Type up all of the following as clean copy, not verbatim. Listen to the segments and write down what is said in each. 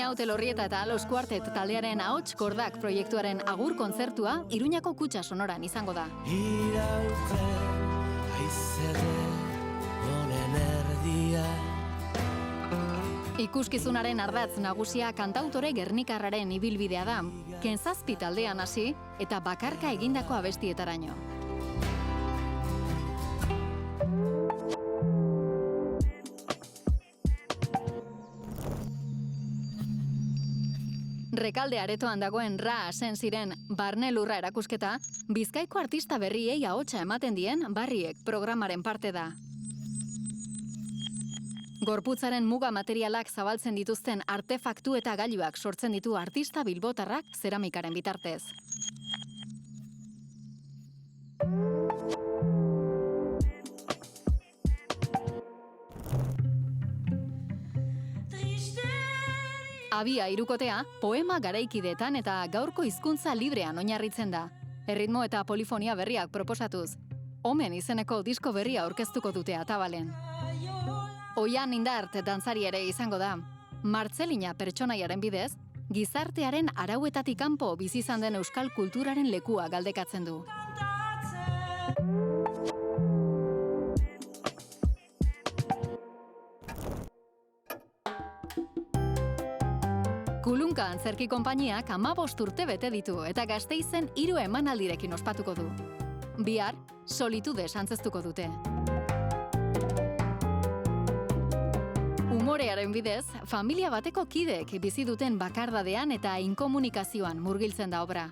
Arnaut Elorrieta eta Los Quartet taldearen ahots kordak proiektuaren agur kontzertua Iruñako Kutxa Sonoran izango da. Irauten aizede honen erdia. Ikuskizunaren ardatz nagusia kantautore gernikarraren ibilbidea da, Kenzazpi taldean hasi eta bakarka egindako abestietaraino. Rekalde aretoan dagoen Ra Asen ziren Barne Lurra erakusketa, Bizkaiko artista berriei ahotsa ematen dien Barriek programaren parte da. Gorputzaren muga materialak zabaltzen dituzten artefaktu eta gailuak sortzen ditu artista bilbotarrak zeramikaren bitartez. Abia hirukotea, poema garaikideetan eta gaurko hizkuntza librean oinarritzen da. Erritmo eta polifonia berriak proposatuz. Omen izeneko disko berria aurkeztuko dute Atabalen. Oian Indart dantzari ere izango da. Martzelina pertsonaiaren bidez, gizartearen arauetatik kanpo bizi izan den euskal kulturaren lekua galdekatzen du. Kulunka Antzerki Konpainiak 15 urte bete ditu eta Gasteizen 3 emanaldirekin ospatuko du. Bihar, Solitudes antzeztuko dute. Umorearen bidez, familia bateko kidek bizi duten bakardadean eta inkomunikazioan murgiltzen da obra.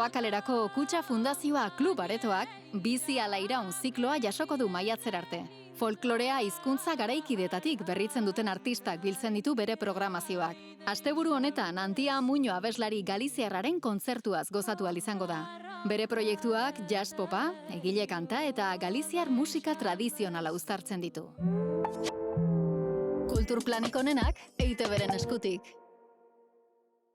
Tabakalerako Kutxa Fundazioa Klub Aretoak bizi ala iraun zikloa jasoko du maiatzer arte. Folklorea hizkuntza garaikidetatik berritzen duten artistak biltzen ditu bere programazioak. Asteburu honetan Antia Muño abeslari galiziarraren kontzertuaz gozatu ahal izango da. Bere proiektuak jazz popa, egile kanta eta galiziar musika tradizionala uztartzen ditu. Kulturplanik onenak EITB-ren eskutik.